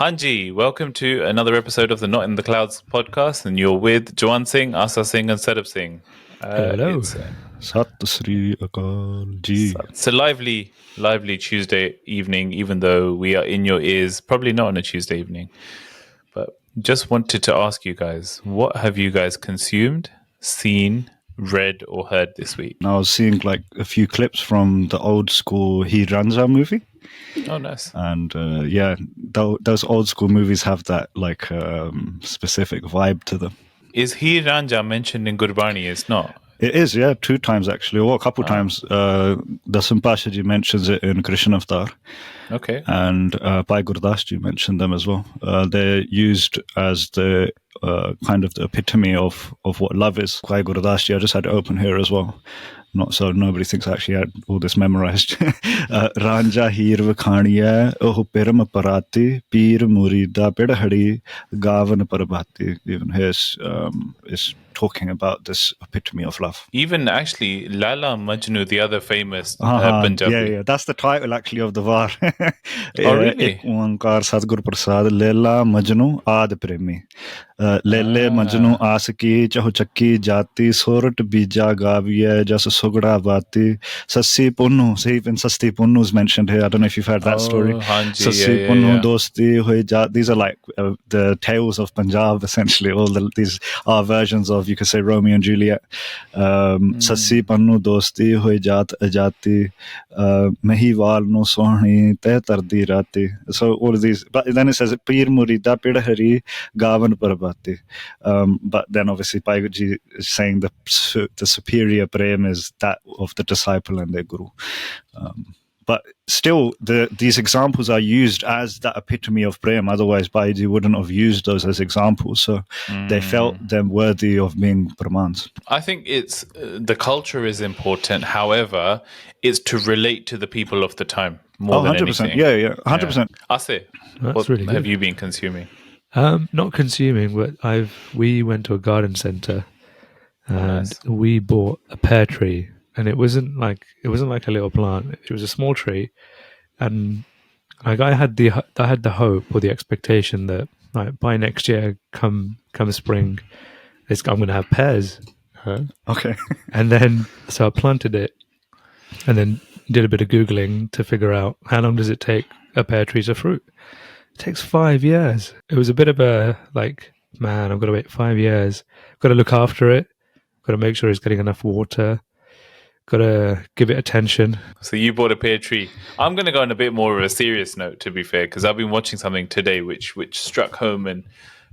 Hanji, welcome to another episode of the Not in the Clouds podcast, and you're with Jawan Singh, Asa Singh, and Sedab Singh. Hello. Sat Sri Akal Ji. It's a lively Tuesday evening, even though we are in your ears, probably not on a Tuesday evening. But just wanted to ask you guys, what have you guys consumed, seen, read, or heard this week? I was seeing like a few clips from the old school Hi Ranza movie. Oh, nice. And those old school movies have that like specific vibe to them. Is Hi Ranja mentioned in Gurbani? It's not. It is, yeah, 2 times actually, or a couple times. Dasim Pashaji mentions it in Krishna Avatar. Okay. And Bhai Gurdas Ji mentioned them as well. They're used as the kind of the epitome of what love is. Bhai Gurdas Ji, I just had it open here as well. Not so nobody thinks I actually had all this memorized. Ranja Heer Vakhaniya, Oh Piram Parati, Peer Murida Pedahadi, Gavan Parabhati. Even his is talking about this epitome of love. Even actually, Lala Majnu, the other famous Punjabi. Yeah, that's the title actually of the var. Oh, really? Ek Oankar Sadgur Prasad, Lela Majnu Aad Premi. Lele Majnu Asaki, Chahuchaki Jati, Sorat Bija Gaviya, Jas Sugda Bati, Sassi Punnu. See, even Sasti Punnu is mentioned here. I don't know if you've heard that story. Hanji, Sassi Punnu Dosti Hoy Jat. These are like the tales of Punjab, essentially. These are versions of, you could say, Romeo and Juliet. Sassi Punnu Dosti Hoy Jat Ajati, Mehiwal No Sohni, Te Tardi Rati. So all of these, but then it says Peer Murida Pidahari Gavan Parabati. But then obviously Paiguji is saying the superior prem is that of the disciple and their guru. But still, these examples are used as that epitome of prem. Otherwise, Baiji wouldn't have used those as examples. So they felt them worthy of being pramans. I think it's the culture is important. However, it's to relate to the people of the time more than 100%. anything. Yeah, 100%. Ase, what really have good. you been consuming? Not consuming, but we went to a garden center and we bought a pear tree, and it wasn't like a little plant. It was a small tree, and like I had the hope or the expectation that like by next year, come spring, I'm going to have pears. Okay. And then so I planted it, and then did a bit of Googling to figure out how long does it take a pear tree to fruit. It takes 5 years. It was a bit of a like, man, I've got to wait 5 years. Got to look after it. Got to make sure it's getting enough water. Got to give it attention. So you bought a pear tree. I'm going to go on a bit more of a serious note, to be fair, because I've been watching something today which struck home and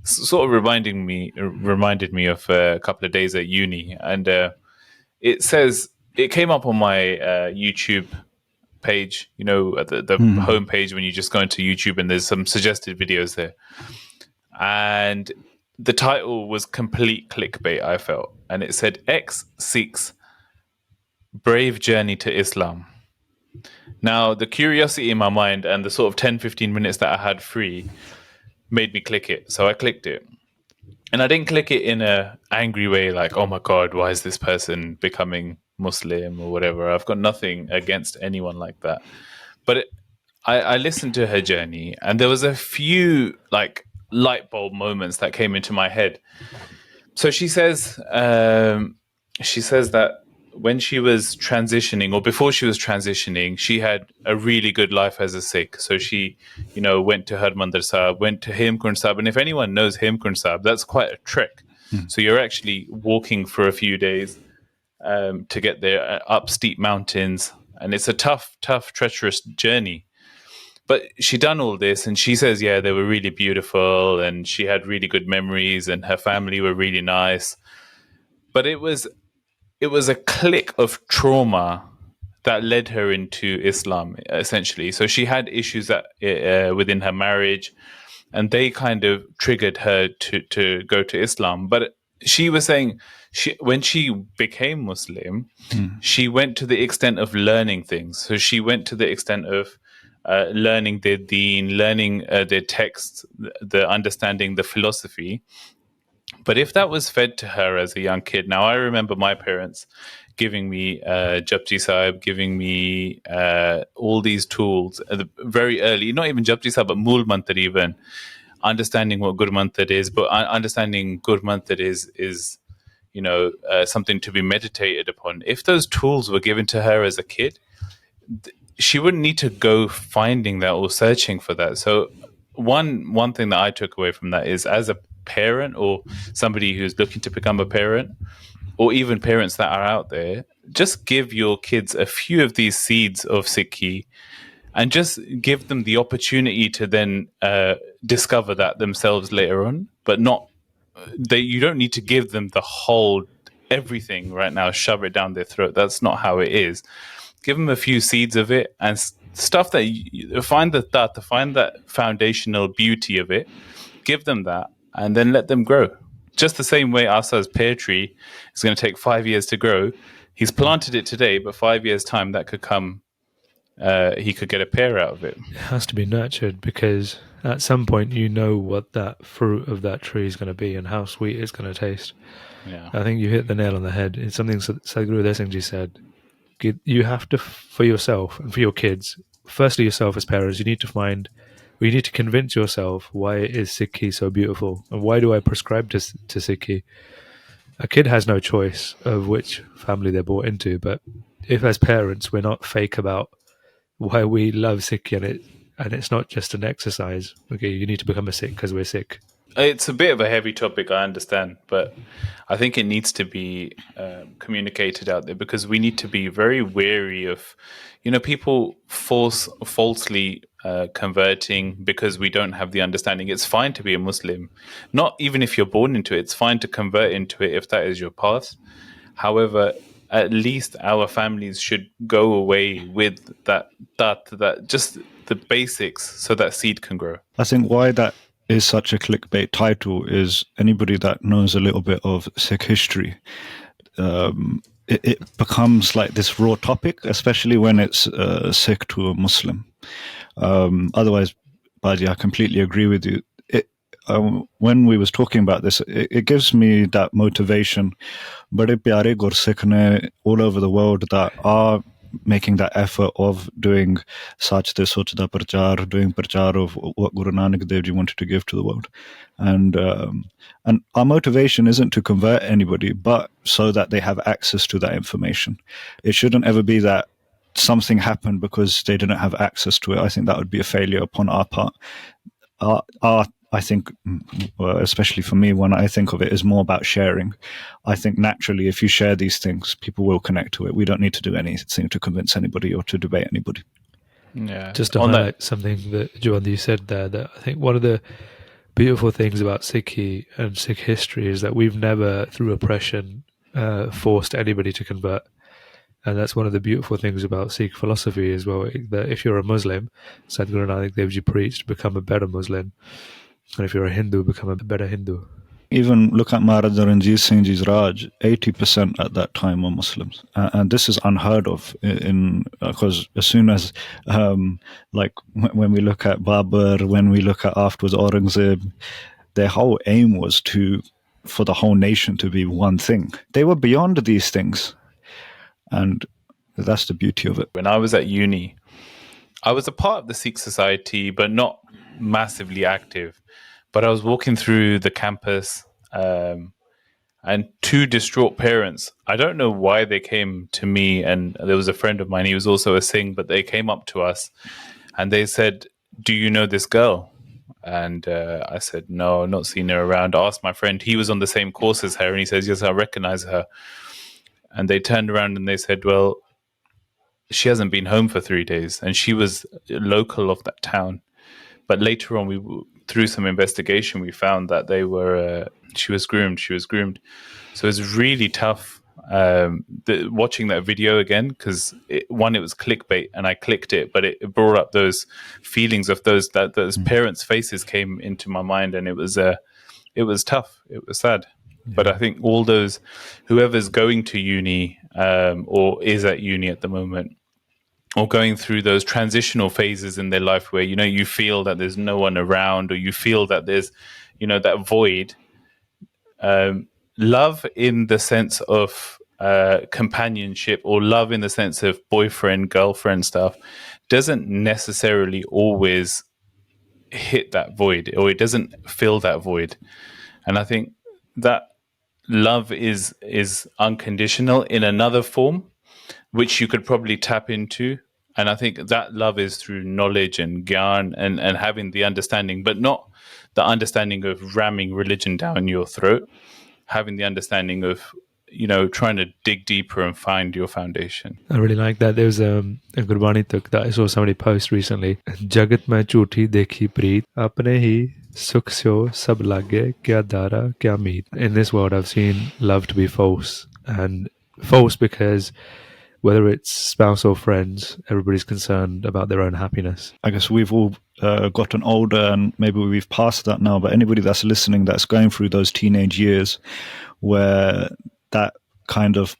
sort of reminded me of a couple of days at uni. And it says, it came up on my YouTube page, you know, at the home page when you just go into YouTube, and there's some suggested videos there. And the title was complete clickbait, I felt. And it said, Ex-Sikhs Brave Journey to Islam. Now, the curiosity in my mind and the sort of 10-15 minutes that I had free made me click it. So I clicked it. And I didn't click it in an angry way, like, oh my God, why is this person becoming Muslim or whatever. I've got nothing against anyone like that. But I listened to her journey, and there was a few like light bulb moments that came into my head. So she says that when she was transitioning, or before she was transitioning, she had a really good life as a Sikh. So she, you know, went to Harmandir Sahib, went to Hemkund Sahib. And if anyone knows Hemkund Sahib, that's quite a trek. So you're actually walking for a few days to get there, up steep mountains. And it's a tough, treacherous journey. But she done all this, and she says, yeah, they were really beautiful, and she had really good memories, and her family were really nice. But it was a click of trauma that led her into Islam, essentially. So she had issues that within her marriage, and they kind of triggered her to go to Islam. But she was saying when she became Muslim, she went to the extent of learning things. So she went to the extent of learning their deen, learning their texts, the understanding the philosophy. But if that was fed to her as a young kid, now I remember my parents giving me Japji Sahib, giving me all these tools very early, not even Japji Sahib, but Mool Mantar even, understanding what Gur Mantar is, but understanding Gur Mantar is something to be meditated upon. If those tools were given to her as a kid, she wouldn't need to go finding that or searching for that. So one thing that I took away from that is, as a parent or somebody who's looking to become a parent, or even parents that are out there, just give your kids a few of these seeds of Sikhi and just give them the opportunity to then discover that themselves later on. But you don't need to give them the whole everything right now, shove it down their throat. That's not how it is. Give them a few seeds of it and stuff that find that foundational beauty of it. Give them that and then let them grow. Just the same way Asa's pear tree is going to take 5 years to grow. He's planted it today, but 5 years' time that could come. He could get a pear out of it. It has to be nurtured, because at some point you know what that fruit of that tree is going to be and how sweet it's going to taste. Yeah. I think you hit the nail on the head. It's something Sadhguru Desingji said. You have to, for yourself and for your kids, firstly yourself as parents, you need to convince yourself, why is Sikhi so beautiful, and why do I prescribe to Sikhi? A kid has no choice of which family they're brought into, but if as parents we're not fake about why we love Sikhi, and it's not just an exercise. Okay, you need to become a Sikh because we're Sikh. It's a bit of a heavy topic, I understand, but I think it needs to be communicated out there, because we need to be very wary of, people falsely converting because we don't have the understanding. It's fine to be a Muslim, not even if you're born into it. It's fine to convert into it if that is your path. However, at least our families should go away with that just the basics, so that seed can grow. I think why that is such a clickbait title is anybody that knows a little bit of Sikh history, it becomes like this raw topic, especially when it's Sikh to a Muslim. Otherwise, Baji, I completely agree with you. When we was talking about this, it gives me that motivation. Bade pyare Gursikh ne all over the world that are making that effort of doing Sach de Soch da Prachar, doing Prachar of what Guru Nanak Dev Ji wanted to give to the world. And our motivation isn't to convert anybody, but so that they have access to that information. It shouldn't ever be that something happened because they didn't have access to it. I think that would be a failure upon our part. I think, especially for me, when I think of it, is more about sharing. I think naturally, if you share these things, people will connect to it. We don't need to do anything to convince anybody or to debate anybody. Yeah. Just to highlight something that, Johan, you said there, that I think one of the beautiful things about Sikhi and Sikh history is that we've never, through oppression, forced anybody to convert. And that's one of the beautiful things about Sikh philosophy as well, that if you're a Muslim, Sadhguru Nanak Dev Ji preached, become a better Muslim. And if you're a Hindu, become a better Hindu. Even look at Maharaja Ranjit Singh Ji's Raj, 80% at that time were Muslims. And this is unheard of, because as soon as, like when we look at Babur, when we look at afterwards Aurangzeb, their whole aim was for the whole nation to be one thing. They were beyond these things. And that's the beauty of it. When I was at uni, I was a part of the Sikh society, but not massively active. But I was walking through the campus, and two distraught parents, I don't know why they came to me, and there was a friend of mine, he was also a Singh, but they came up to us and they said, "Do you know this girl?" And I said, "No, not seen her around." I asked my friend, he was on the same course as her, and he says, "Yes, I recognize her." And they turned around and they said, "Well, she hasn't been home for 3 days," and she was local of that town. But later on, through some investigation, we found that she was groomed. So it's really tough watching that video again, because it was clickbait, and I clicked it, but it brought up those feelings of those parents' faces came into my mind, and it was tough. It was sad. Yeah. But I think all those, whoever's going to uni or is at uni at the moment, or going through those transitional phases in their life where, you feel that there's no one around, or you feel that there's, that void. Love in the sense of companionship or love in the sense of boyfriend, girlfriend stuff doesn't necessarily always hit that void, or it doesn't fill that void. And I think that love is unconditional in another form, which you could probably tap into. And I think that love is through knowledge and gyan and having the understanding, but not the understanding of ramming religion down your throat, having the understanding of, trying to dig deeper and find your foundation. I really like that. There was a Gurbani tuk that I saw somebody post recently. Jagat mein jhoothi dekhi preet, apne hi sukh syo sab lage, kya dara, kya meet. In this world, I've seen love to be false. And false because whether it's spouse or friends, everybody's concerned about their own happiness. I guess we've all gotten older and maybe we've passed that now, but anybody that's listening that's going through those teenage years where that kind of,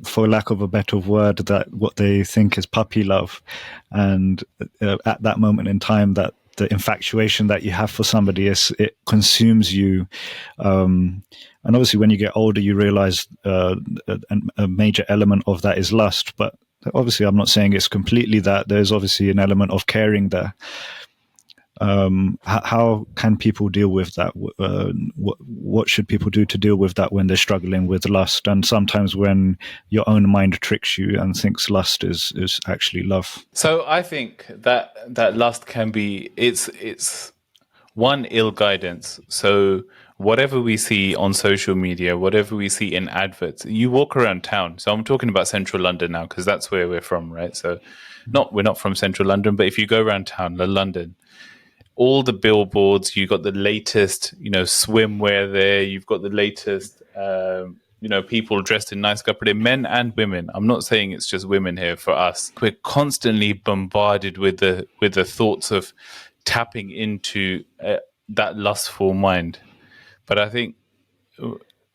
for lack of a better word, that what they think is puppy love, and at that moment in time, that the infatuation that you have for somebody it consumes you. And obviously, when you get older, you realize a major element of that is lust. But obviously, I'm not saying it's completely that. There's obviously an element of caring there. How can people deal with that? What should people do to deal with that when they're struggling with lust? And sometimes when your own mind tricks you and thinks lust is actually love. So I think that lust can be, it's one, ill guidance. So whatever we see on social media, whatever we see in adverts, you walk around town. So I'm talking about central London now, because that's where we're from, right? So we're not from central London, but if you go around town, London, all the billboards, you got the latest, swimwear there. You've got the latest, people dressed in nice kapade, men and women. I'm not saying it's just women here for us. We're constantly bombarded with the thoughts of tapping into that lustful mind. But I think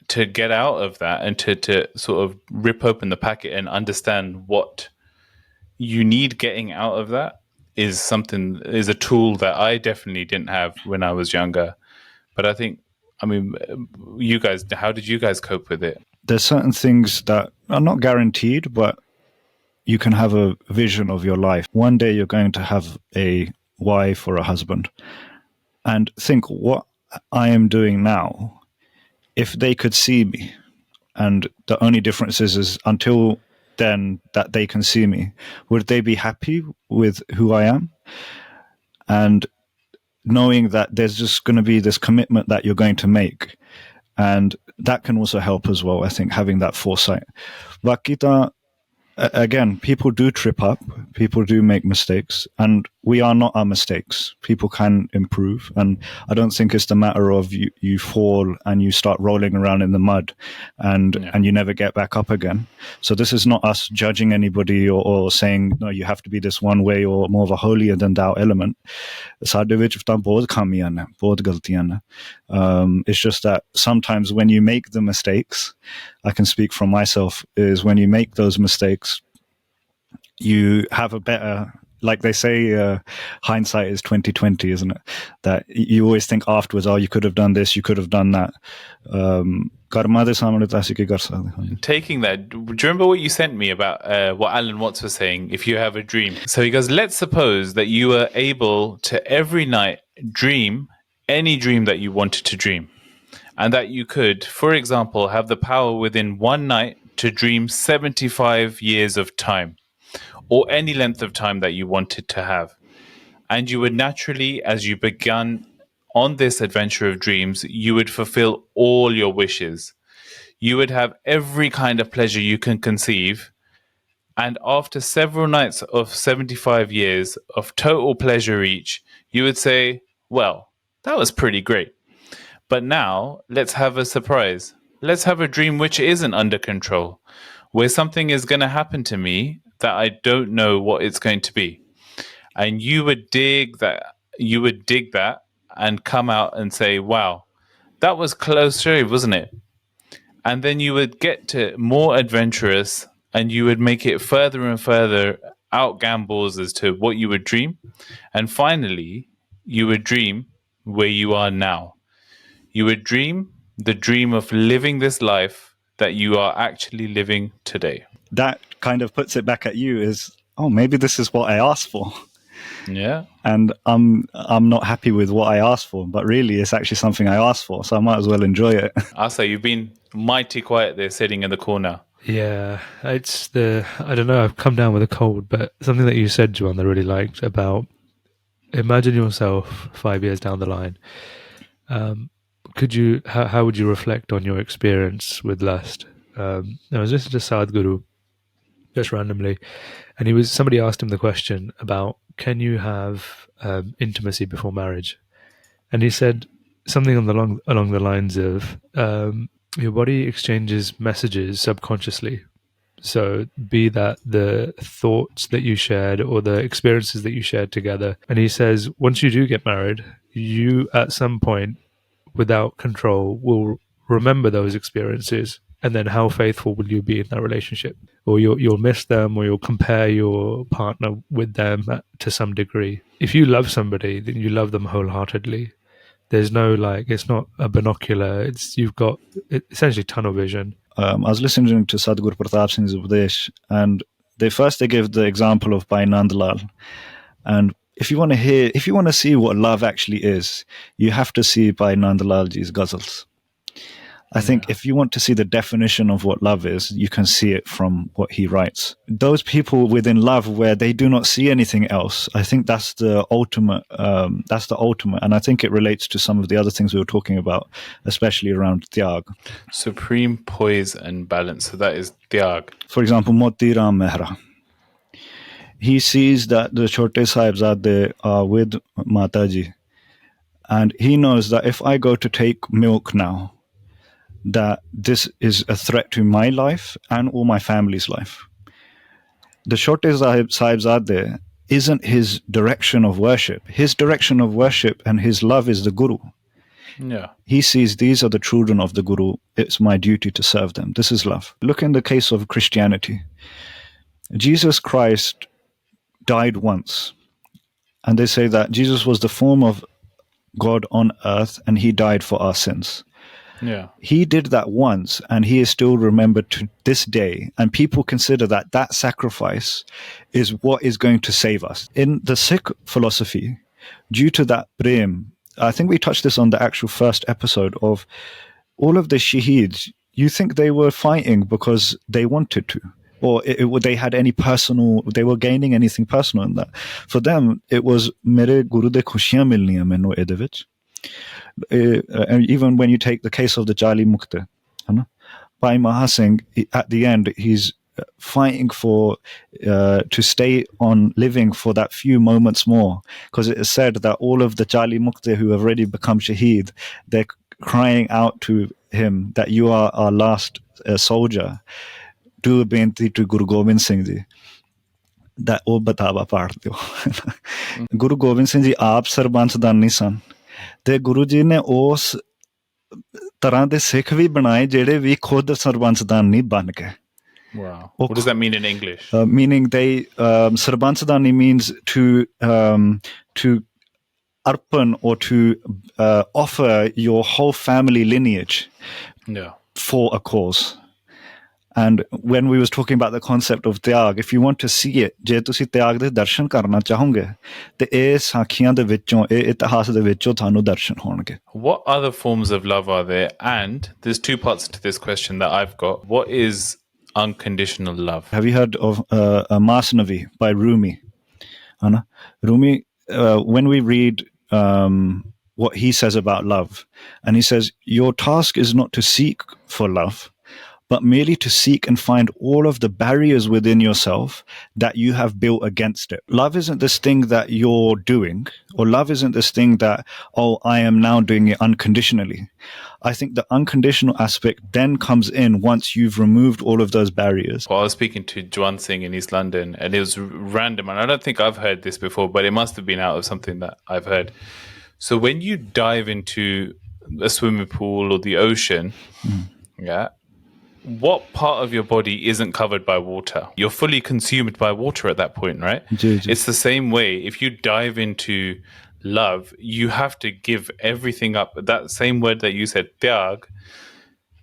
to get out of that and to sort of rip open the packet and understand what you need getting out of that is a tool that I definitely didn't have when I was younger. But I think, you guys, how did you guys cope with it? There's certain things that are not guaranteed, but you can have a vision of your life. One day you're going to have a wife or a husband, and think what I am doing now, if they could see me, and the only difference is until then that they can see me, would they be happy with who I am? And knowing that there's just going to be this commitment that you're going to make, and that can also help as well, I think, having that foresight. Vakita, again, people do trip up, people do make mistakes, and we are not our mistakes. People can improve, and I don't think it's the matter of you fall and you start rolling around in the mud and you never get back up again. So this is not us judging anybody or saying, no, you have to be this one way or more of a holier than thou element. It's just that sometimes when you make the mistakes, I can speak from myself, is when you make those mistakes, you have a better, like they say, hindsight is 20/20, isn't it? That you always think afterwards, oh, you could have done this, you could have done that. Taking that, do you remember what you sent me about what Alan Watts was saying, if you have a dream? So he goes, let's suppose that you were able to every night dream any dream that you wanted to dream, and that you could, for example, have the power within one night to dream 75 years of time, or any length of time that you wanted to have. And you would naturally, as you began on this adventure of dreams, you would fulfill all your wishes. You would have every kind of pleasure you can conceive. And after several nights of 75 years of total pleasure each, you would say, well, that was pretty great. But now let's have a surprise. Let's have a dream which isn't under control, where something is going to happen to me that I don't know what it's going to be. And you would dig that and come out and say, wow, that was close, wasn't it? And then you would get to more adventurous, and you would make it further and further out gambles as to what you would dream. And finally, you would dream where you are now. You would dream the dream of living this life that you are actually living today. That kind of puts it back at you as, oh, maybe this is what I asked for. Yeah. And I'm not happy with what I asked for, but really it's actually something I asked for, so I might as well enjoy it. Asa, you've been mighty quiet there, sitting in the corner. Yeah, I don't know, I've come down with a cold, but something that you said, Juan, I really liked about imagine yourself 5 years down the line. How would you reflect on your experience with lust? I was listening to Sadhguru just randomly, and somebody asked him the question about, can you have intimacy before marriage? And he said something along the lines of, your body exchanges messages subconsciously. So be that the thoughts that you shared or the experiences that you shared together. And he says, once you do get married, you at some point, without control, will remember those experiences. And then how faithful will you be in that relationship? Or you'll miss them, or you'll compare your partner with them to some degree. If you love somebody, then you love them wholeheartedly. There's no, it's not a binocular. You've got essentially tunnel vision. I was listening to Sadhguru Pratap Singh's Upadesh, and they gave the example of Bhai Nandlal. And if you want to see what love actually is, you have to see Bhai Nandlalji's ghazals. I think if you want to see the definition of what love is, you can see it from what he writes. Those people within love where they do not see anything else, I think that's the ultimate. And I think it relates to some of the other things we were talking about, especially around tyag. Supreme poise and balance. So that is tyag. For example, Moti Ram Mehra. He sees that the Chote Sahibzade are with Mataji, and he knows that if I go to take milk now, that this is a threat to my life and all my family's life. The Chote Sahibzade isn't his direction of worship. His direction of worship and his love is the Guru. Yeah. He sees these are the children of the Guru. It's my duty to serve them. This is love. Look in the case of Christianity. Jesus Christ died once. And they say that Jesus was the form of God on earth and he died for our sins. Yeah. He did that once and he is still remembered to this day. And people consider that sacrifice is what is going to save us. In the Sikh philosophy, due to that prem, I think we touched this on the actual first episode of all of the shaheeds, you think they were fighting because they wanted to, or they had they were gaining anything personal in that. For them, it was mere guru de khushiyan milniyan mainu ehde vich. And even when you take the case of the Jali Mukte, Bhai Mahasingh, at the end, he's fighting for to stay on living for that few moments more, because it is said that all of the Jali Mukte who have already become Shaheed, they're crying out to him that you are our last soldier. Do a benti to Guru Gobind Singh Ji. That ਉਹ ਬਤਾਵਾ ਪਾੜ ਦਿਓ ਗੁਰੂ ਗੋਬਿੰਦ ਸਿੰਘ ਜੀ ਆਪ ਸਰਬੰਸਦਾਨੀ ਸਨ ਤੇ ਗੁਰੂ ਜੀ ਨੇ ਉਸ ਤਰ੍ਹਾਂ ਦੇ ਸਿੱਖ ਵੀ ਬਣਾਏ ਜਿਹੜੇ ਵੀ ਖੁਦ ਸਰਬੰਸਦਾਨੀ ਬਣ ਗਏ. Wow. What does that mean in English? Meaning sarbansdani means to arpan, or to offer your whole family lineage for a cause. And when we was talking about the concept of tyag, if you want to see it, ਜੇ ਤੁਸੀਂ tyag ਦੇ ਦਰਸ਼ਨ ਕਰਨਾ ਚਾਹੋਗੇ ਤੇ ਇਹ ਸਾਖੀਆਂ ਦੇ ਵਿੱਚੋਂ ਇਹ ਇਤਿਹਾਸ ਦੇ ਵਿੱਚੋਂ ਤੁਹਾਨੂੰ ਦਰਸ਼ਨ ਹੋਣਗੇ. What other forms of love are there? And there's two parts to this question that I've got. What is unconditional love? Have you heard of Masnavi by Rumi? Rumi, when we read what he says about love, and he says, your task is not to seek for love, but merely to seek and find all of the barriers within yourself that you have built against it. Love isn't this thing that you're doing, or love isn't this thing that, oh, I am now doing it unconditionally. I think the unconditional aspect then comes in once you've removed all of those barriers. Well, I was speaking to Juan Singh in East London, and it was random, and I don't think I've heard this before, but it must have been out of something that I've heard. So when you dive into a swimming pool or the ocean, what part of your body isn't covered by water? You're fully consumed by water at that point, right? It's the same way. If you dive into love, you have to give everything up. That same word that you said, tyag,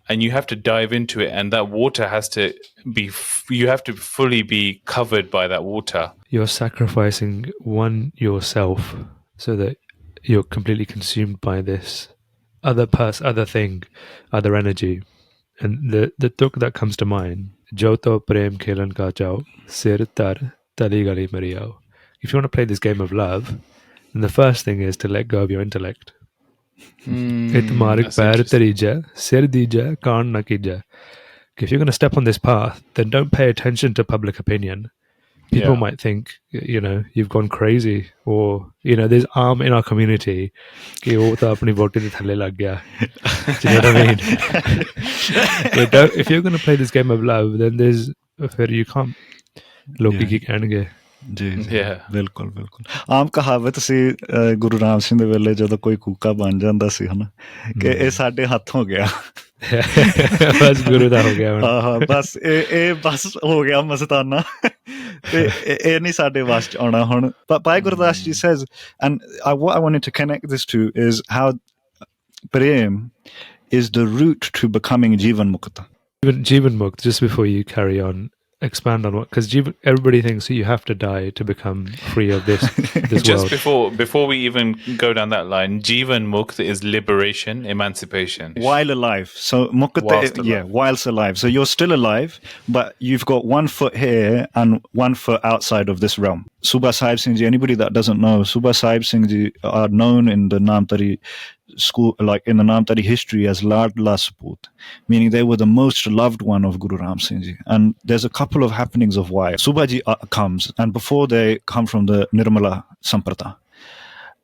and you have to dive into it, and that water has to be, you have to fully be covered by that water. You're sacrificing yourself so that you're completely consumed by this other thing, other energy. And the tuk that comes to mind, Joto Prem Khelan Ka Chao, Sir Tar Tali Gali Mariao. If you want to play this game of love, then the first thing is to let go of your intellect. That's interesting. If you're going to step on this path, then don't pay attention to public opinion. People might think, you've gone crazy, or, there's in our community. Ki wo to apni voti de thale lag gaya. Do you know what I mean? If you're going to play this game of love, then you can't. Loki ki ਕਹਿਣਗੇ ਜੀ ਬਿਲਕੁਲ ਬਿਲਕੁਲ ਆਮ ਕਹਾਵਤ ਸੀ ਗੁਰੂ ਰਾਮ ਸਿੰਘ ਦੇ ਵੇਲੇ ਜਦੋਂ ਕੋਈ ਕੂਕਾ ਬਣ ਜਾਂਦਾ ਸੀ ਹਨਾ ਕਿ ਇਹ ਸਾਡੇ ਹੱਥ ਹੋ ਗਿਆ ਬਸ ਗੁਰੂ ਦਾ ਹੋ ਗਿਆ ਹਾਂ ਬਸ ਇਹ ਬਸ ਹੋ ਗਿਆ ਮਸਤਾਨਾ ਤੇ ਇਹ ਨਹੀਂ ਸਾਡੇ ਵਾਸ ਚ ਆਉਣਾ ਹੁਣ Bhai Gurdas ji says and what I wanted to connect this to is how prem is the route to becoming Jivan Mukta. Jivan Mukt, just before you carry on, expand on what, because everybody thinks that you have to die to become free of this just world. Before we even go down that line, Jivan Mukt is liberation, emancipation. While alive. So Mukta, whilst alive. So you're still alive, but you've got one foot here and one foot outside of this realm. Subha Sahib Singh Ji, anybody that doesn't know, Subha Sahib Singh Ji are known in the Namtari school, like in the Namtari history, as Ladla Saput, meaning they were the most loved one of Guru Ram Singh Ji. And there's a couple of happenings of why. Subha Ji comes, and before they come from the Nirmala Samprada,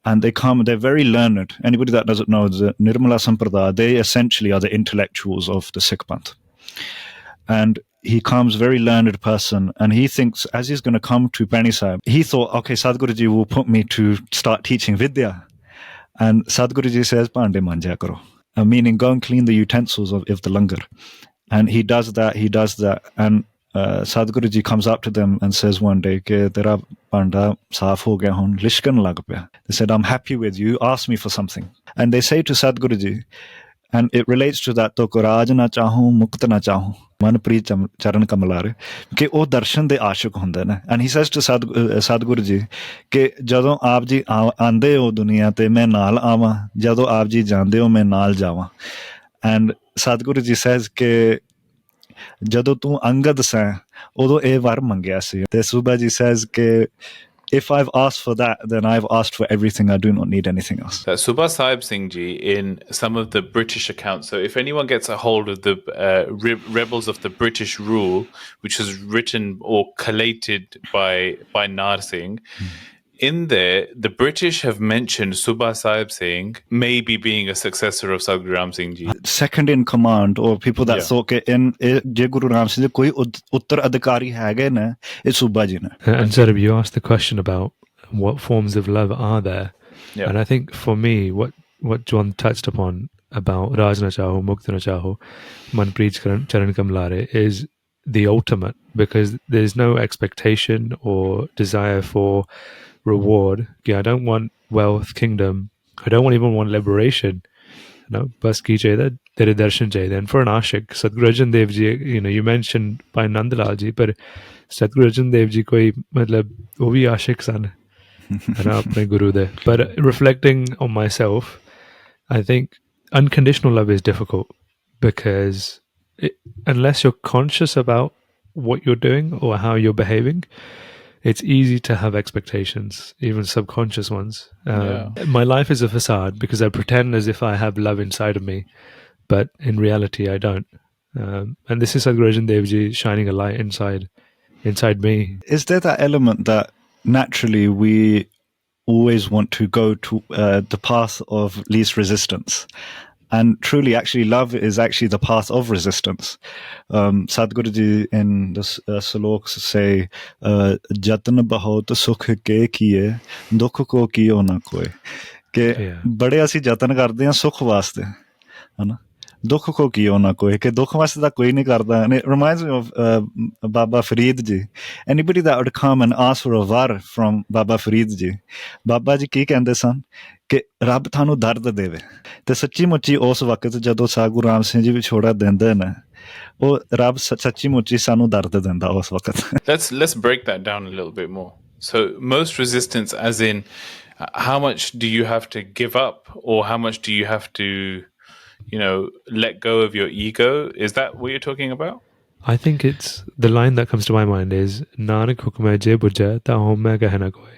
and they're very learned. Anybody that doesn't know, the Nirmala Samprada, they essentially are the intellectuals of the Sikh Panth. And he comes, very learned person, and he thinks, as he's going to come to Pani Sahib, he thought, okay, Sadhguru Ji will put me to start teaching Vidya. And Sadhguru Ji says, Pande manja karo, meaning go and clean the utensils of the langar. And he does that. And Sadhguru Ji comes up to them and says one day, ke tera panda saaf ho gaya hun, lishkan lag paya. They said, I'm happy with you, ask me for something. And they say to Sadhguru Ji, and it relates to that, to raj na chahu, mukt na chahu, manpreet charan kamalare, ke oh darshan de aashik hunde ne. And he says to Sadhguru Ji, ke jadon aap ji aande ho duniya te main naal aawa, jadon aap ji jande ho main naal jawa. And Sadhguru Ji says ke ਜਦੋਂ ਤੂੰ ਅੰਗਦ ਸੈਂ ਉਦੋਂ ਇਹ ਵਰ ਮੰਗਿਆ ਸੀ ਤੇ Subha Ji says ਕਿ if I've asked for that, then I've asked for everything. I do not need anything else. Subha Sahib Singh Ji, in some of the British accounts, so if anyone gets a hold of the rebels of the British rule, which was written or collated by Nar Singh, in there, the British have mentioned Subha Sahib Singh maybe being a successor of Sadhguru Ram Singh Ji. Second in command, or people that thought that je Guru Ram Singh Ji koi uttar adhikari haige na, it's Subha Ji na. And Sarab, you asked the question about what forms of love are there. Yeah. And I think for me, what John touched upon about Raj na chaho, Mukt na chaho, Manpreet Charan Kamlare is the ultimate, because there's no expectation or desire for reward. I don't want wealth, kingdom. I don't even want liberation. Bas ki chahiye, tere darshan chahiye. And for an ashik, Sadhguru Arjan Dev Ji, you mentioned by Nandlal Ji, but Sadhguru Arjan Dev Ji koi matlab wo bhi ashik san apne guru de. But reflecting on myself, I think unconditional love is difficult, because unless you're conscious about what you're doing or how you're behaving, it's easy to have expectations, even subconscious ones. My life is a facade because I pretend as if I have love inside of me, but in reality I don't. And this is Sadhguru Arjan Dev Ji shining a light inside me. Is there that element that naturally we always want to go to the path of least resistance? And truly, actually, love is actually the path of resistance. Sadhguru Ji in the sloks say, "Jatan bahut sukh ke kiye, dukh ko kiyo na koi." Ke bade assi jatan karde hain sukh waste, है ना? ਦੁੱਖ ਕੋ ਕੀਓ ਨਾ ਕੋਈ ਕਿ ਦੁੱਖ ਵਾਸਤੇ ਤਾਂ ਕੋਈ ਨਹੀਂ ਕਰਦਾ and it reminds me of Baba Farid ji. Anybody that would come and ask for a var from Baba Farid ji, Baba ji ਕੀ ਕਹਿੰਦੇ ਸਨ ਕਿ ਰੱਬ ਤੁਹਾਨੂੰ ਦਰਦ ਦੇਵੇ ਤੇ ਸੱਚੀ ਮੁੱਚੀ ਉਸ ਵਕਤ ਜਦੋਂ ਸਾਧ ਗੁਰੂ ਰਾਮ ਸਿੰਘ ਜੀ ਵਿਛੋੜਾ ਦਿੰਦੇ ਨੇ ਉਹ ਰੱਬ ਸੱਚੀ ਮੁੱਚੀ ਸਾਨੂੰ ਦਰਦ ਦਿੰਦਾ ਉਸ ਵਕਤ Let's break that down a little bit more. So most resistance as in how much do you have to give up or how much do you have to let go of your ego? Is that what you're talking about? I think it's the line that comes to my mind is Nanak hukme je bujha ta hum main kehna koi.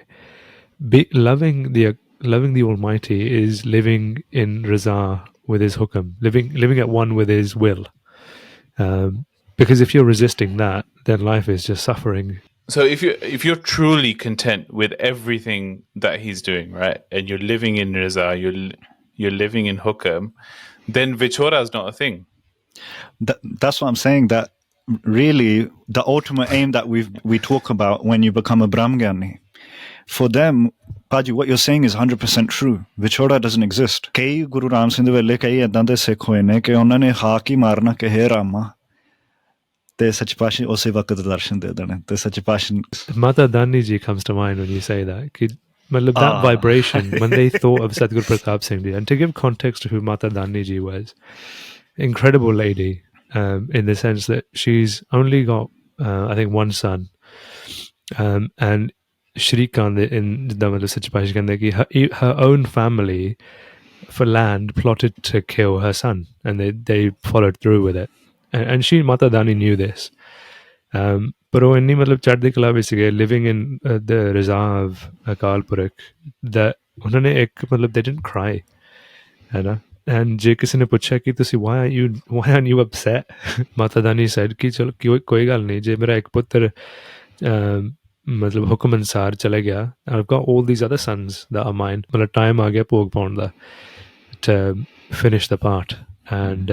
Loving the Almighty is living in raza with His hukam, living at one with His will. Because if you're resisting that, then life is just suffering. So if you're truly content with everything that He's doing, right, and you're living in raza, you're living in hukam, then vichora is not a thing. That's what I'm saying, that really the ultimate aim that we talk about when you become a Brahmgyani, for them, Paji, what you're saying is 100% true. Vichora doesn't exist. Kai Guru Ram Singh de vele kai ਏਦਾਂ ਦੇ ਸਿੱਖ ਹੋਏ ਨੇ ਕਿ ਉਹਨਾਂ ਨੇ ਹਾਕ ਹੀ ਮਾਰਨਾ ਕਿ ਹੇ ਰਾਮਾ ਤੇ ਸੱਚ ਪਾਤਸ਼ਾਹ ਉਸੇ ਵਕਤ ਦਰਸ਼ਨ ਦੇ ਦੇਣੇ ਤੇ ਸੱਚ ਪਾਤਸ਼ਾਹ Mata Dani ji comes to mind when you say that. Ki, that vibration, when they thought of Sadhguru Pratap Singh ji, and to give context to who Mata Dani ji was, incredible lady, in the sense that she's only got, I think, one son, and Shri Khan in the situation, her own family for land plotted to kill her son, and they followed through with it, and she Mata Dani knew this. But ਉਹ ਇੰਨੀ ਮਤਲਬ ਚੜ੍ਹਦੀ ਕਲਾ ਵਿੱਚ ਸੀਗੇ living in the raza of Akal Purakh that ਉਹਨਾਂ ਨੇ ਇੱਕ ਮਤਲਬ they didn't cry, ਹੈ ਨਾ. And ਜੇ ਕਿਸੇ ਨੇ ਪੁੱਛਿਆ ਕਿ ਤੁਸੀਂ why aren't you upset, Mata Dani said ਕਿ ਚਲੋ ਕੋਈ ਗੱਲ ਨਹੀਂ, ਜੇ ਮੇਰਾ ਇੱਕ ਪੁੱਤਰ ਮਤਲਬ ਹੁਕਮ ਅਨੁਸਾਰ ਚਲੇ ਗਿਆ, I've got all these other sons that are mine. ਮਤਲਬ ਟਾਈਮ ਆ ਗਿਆ ਭੋਗ ਪਾਉਣ ਦਾ to finish the part. And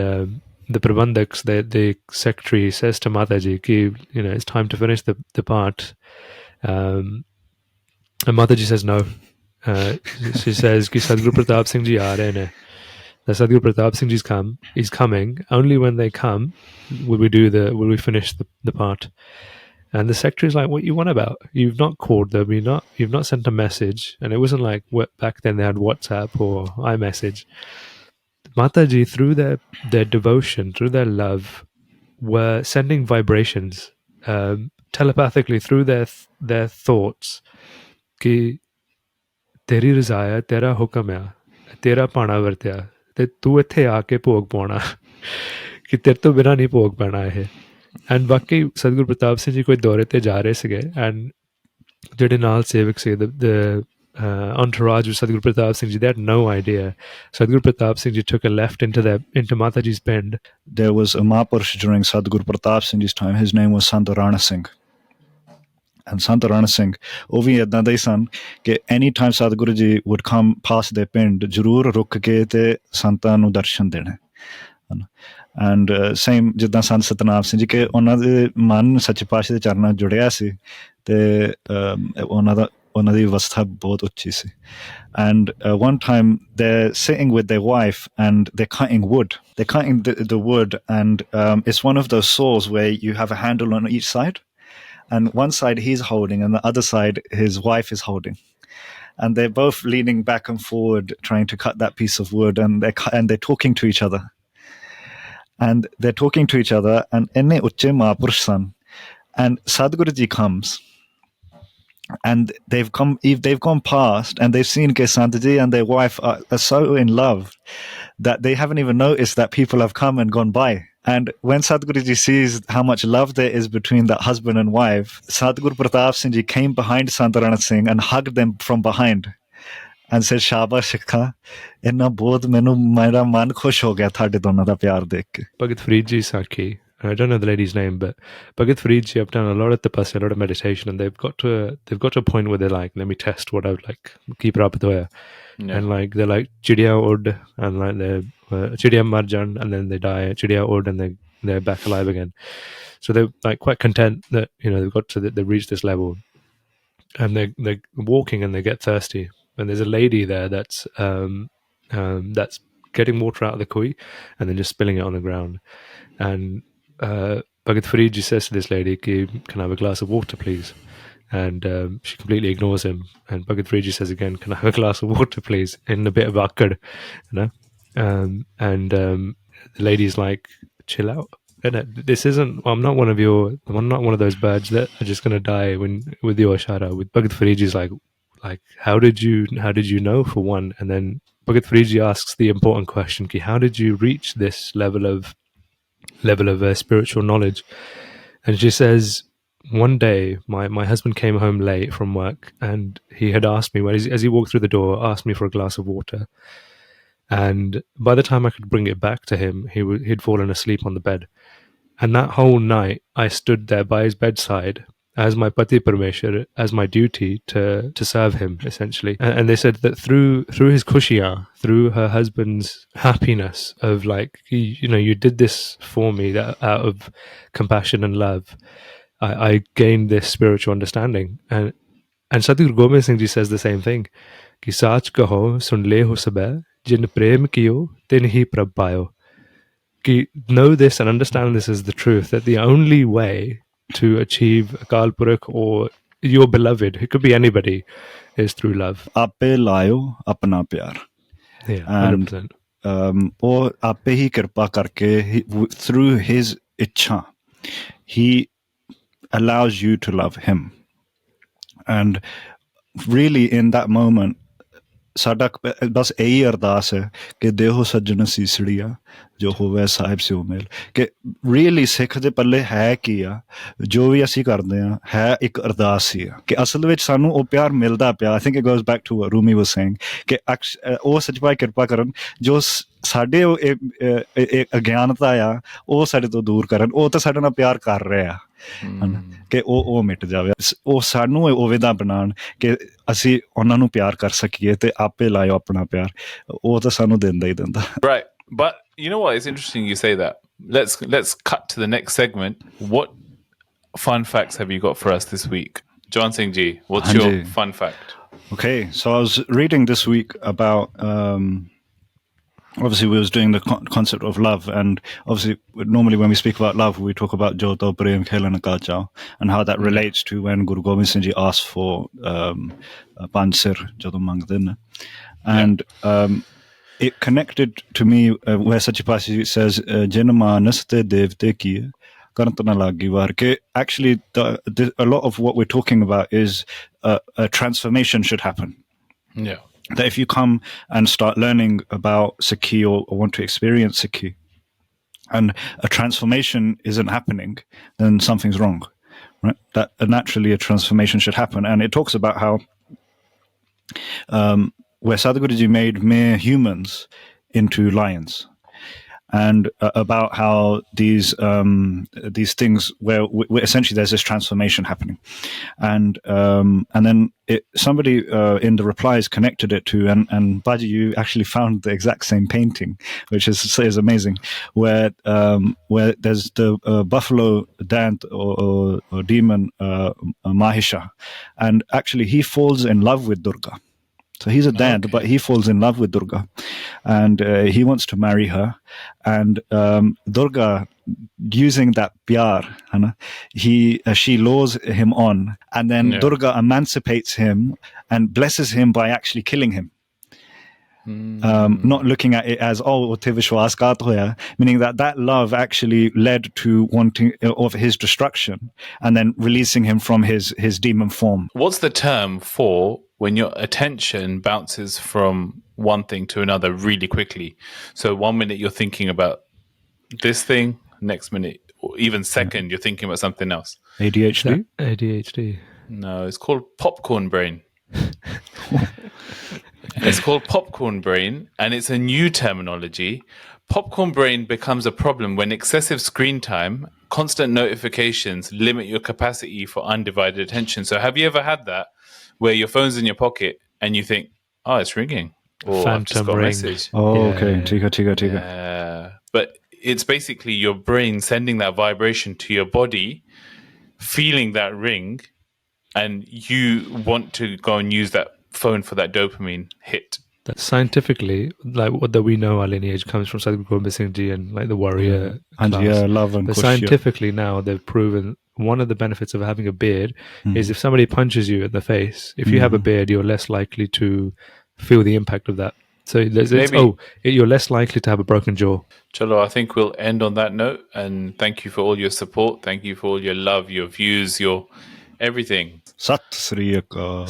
the Prabandhaks, the secretary says to Mataji, it's time to finish the part. And Mataji says no. She says, ki Sadhguru Pratap Singh Ji aa rahe ne. The Sadhguru Pratap Singh Ji's he's coming. Only when they come will we finish the part. And the secretary is like, what you want about? You've not called them. You've not sent a message. And it wasn't like back then they had WhatsApp or iMessage. Mataji, through their devotion, through their love, were sending vibrations telepathically through their thoughts. Ki teri razaya, tera hukam hai, tera pana vartya, te tu ithe aake bhog pauna, ki tere to bina nahi bhog pauna hai. And ਬਾਕੀ Sadhguru Pratap Singh ji koi ਦੌਰੇ ਤੇ ਜਾ ਰਹੇ ਸੀਗੇ, and ਜਿਹੜੇ ਨਾਲ ਸੇਵਕ ਸੀ, the entourage of Sadhguru Pratap Singh Ji, they had no idea. Sadhguru Pratap Singh Ji took a left into Mataji's Pind. There was a Mahapurush during Sadhguru Pratap Singh Ji's time. His name was Sant Rana Singh. And Sant Rana Singh, ਉਹ ਵੀ ਏਦਾਂ ਦਾ ਹੀ ਸਨ ਕਿ any time Sadhguru Ji would come past their ਪਿੰਡ, ਜ਼ਰੂਰ ਰੁਕ ਕੇ ਤੇ ਸੰਤਾਂ ਨੂੰ ਦਰਸ਼ਨ ਦੇਣੇ. ਐਂਡ ਸੇਮ ਜਿੱਦਾਂ ਸੰਤ ਸਤਨਾਮ ਸਿੰਘ ਜੀ ਕਿ ਉਹਨਾਂ ਦੇ ਮਨ ਸੱਚੇ ਪਾਤਸ਼ਾਹ ਦੇ ਚਰਨਾਂ ਜੁੜਿਆ ਸੀ ਤੇ ਉਹਨਾਂ ਦੀ ਅਵਸਥਾ ਬਹੁਤ ਉੱਚੀ ਸੀ. And one time they're sitting with their wife and they're cutting wood. They're cutting the wood, and it's one of those saws where you have a handle on each side, and one side he's holding and the other side his wife is holding. And they're both leaning back and forward trying to cut that piece of wood, and they're talking to each other. And they're talking to each other, and inne uche Mahapurush san, and Sadhguru Ji comes. And they've gone past and they've seen Ke Sant Ji and their wife are so in love that they haven't even noticed that people have come and gone by. And when Sadhguru Ji sees how much love there is between that husband and wife, Sadhguru Pratap Singh Ji came behind Sant Rana Singh and hugged them from behind and said, Shabash Sikha, inna bahut menu mera man khush ho gaya thade dono da pyar dekh ke. Bhagat Farid Ji Sakhi, I don't know the lady's name, but Bhagat Farid Ji have done a lot of tapasya, a lot of meditation, and they've got to a point where they're like, let me test what I've like, keep up with her. And like they're like chidiya ud, and like they're chidiya marjan, and then they die, chidiya ud, and they're back alive again. So they're like quite content that they've reached this level, and they're walking and they get thirsty, and there's a lady there that's getting water out of the koi and then just spilling it on the ground. And Bhagat Fariji says to this lady, can I have a glass of water, please? And she completely ignores him. And Bhagat Fariji says again, can I have a glass of water, please? In a bit of akkad, the lady's like, chill out. This isn't. I'm not one of those birds that are just gonna die with your shara. With Bhagat Fariji's like, how did you know, for one? And then Bhagat Fariji asks the important question: how did you reach this level of spiritual knowledge? And she says, one day my husband came home late from work, and he had asked me, as he walked through the door, asked me for a glass of water. And by the time I could bring it back to him, he'd fallen asleep on the bed. And that whole night, I stood there by his bedside as my Pati Parmeshwar, as my duty to serve him, essentially. And they said that through his kushiya, through her husband's happiness of like, you did this for me, that out of compassion and love, I gained this spiritual understanding. And Sadhguru Gobind Singh Ji says the same thing. Ki saach kaho sun le ho sabai, jin prem kiyo tin hi prab payo. Know this and understand this as the truth, that the only way to achieve Akal Purakh or your beloved, it could be anybody, is through love. Ape layo apna pyar. Yeah, 100%. Or ape hi kirpa karke, through his ichha, he allows you to love him. And really in that moment, ਸਾਡਾ ਬਸ ਇਹੀ ਅਰਦਾਸ ਹੈ ਕਿ ਦੇਹੋ ਸੱਜਣ ਸੀਸੜੀਆ ਜੋ ਹੋਵੇ ਸਾਹਿਬ ਸਿਓ ਮੇਲ ਕਿ really ਸਿੱਖ ਦੇ ਪੱਲੇ ਹੈ ਕੀ ਆ, ਜੋ ਵੀ ਅਸੀਂ ਕਰਦੇ ਆ ਹੈ ਇੱਕ ਅਰਦਾਸ ਹੀ ਆ ਕਿ ਅਸਲ ਵਿੱਚ ਸਾਨੂੰ ਉਹ ਪਿਆਰ ਮਿਲਦਾ ਪਿਆ. I think it goes back to Rumi was saying ਕਿ ਉਹ ਸੱਚ ਭਾਈ ਕਿਰਪਾ ਕਰਨ ਜੋ ਸਾਡੇ ਅਗਿਆਨਤਾ ਆ ਉਹ ਸਾਡੇ ਤੋਂ ਦੂਰ ਕਰਨ, ਉਹ ਤਾਂ ਸਾਡੇ ਨਾਲ ਪਿਆਰ ਕਰ ਰਹੇ ਆ ਕਿ ਉਹ ਮਿਟ ਜਾਵੇ, ਉਹ ਸਾਨੂੰ ਉਹ ਵਿਧਾ ਬਣਾਉਣ ਕਿ ਅਸੀਂ ਉਹਨਾਂ ਨੂੰ ਪਿਆਰ ਕਰ ਸਕੀਏ ਤੇ ਆਪੇ ਲਾਇਓ ਆਪਣਾ ਪਿਆਰ, ਉਹ ਤਾਂ ਸਾਨੂੰ ਦਿੰਦਾ ਹੀ ਦਿੰਦਾ. Right, but you know what? It's interesting you say that. Let's cut to the next segment. What fun facts have you got for us this week? John Singh Ji, what's your fun fact? Okay, so I was reading this week about obviously we was doing the concept of love, and obviously normally when we speak about love we talk about Joto Prem Khelan Ka Chao and how that relates to when Guru Gobind Singh Ji asked for Panj Sir Jadon Mangde ne. And it connected to me where Sachi Paatshah says Jin manas te devte kiye karant na lagi war, ke actually a lot of what we're talking about is a transformation should happen. Yeah. That if you come and start learning about Sikhi or want to experience Sikhi and a transformation isn't happening, then something's wrong, right? That naturally a transformation should happen. And it talks about how where Sadhguruji made mere humans into lions, and about how these things where essentially there's this transformation happening, and then somebody in the replies connected it to, and Baji, you actually found the exact same painting, which is amazing, where there's the buffalo dant or demon Mahisha, and actually he falls in love with Durga. So he's a dad, but he falls in love with Durga, and he wants to marry her. And Durga, using that pyar, she lures him on, and then Durga emancipates him and blesses him by actually killing him. Not looking at it as meaning that love actually led to wanting of his destruction and then releasing him from his demon form. What's the term for when your attention bounces from one thing to another really quickly? So 1 minute you're thinking about this thing, next minute or even second you're thinking about something else. ADHD? ADHD. No, it's called popcorn brain. It's called popcorn brain, and it's a new terminology. Popcorn brain becomes a problem when excessive screen time, constant notifications limit your capacity for undivided attention. So have you ever had that where your phone's in your pocket and you think, oh, it's ringing, or I've just got a message. Oh, yeah. Okay. Tika. But it's basically your brain sending that vibration to your body, feeling that ring, and you want to go and use that phone for that dopamine hit. that scientifically, like what that we know our lineage comes from Sadhguru Gobind Singh Ji and like the warrior class. Yeah, love and But Kushya. scientifically now they've proven one of the benefits of having a beard is if somebody punches you in the face, if you have a beard, you're less likely to feel the impact of that. So you're less likely to have a broken jaw. Chalo, I think we'll end on that note. And thank you for all your support. Thank you for all your love, your views, your everything. Sat Sri Akal.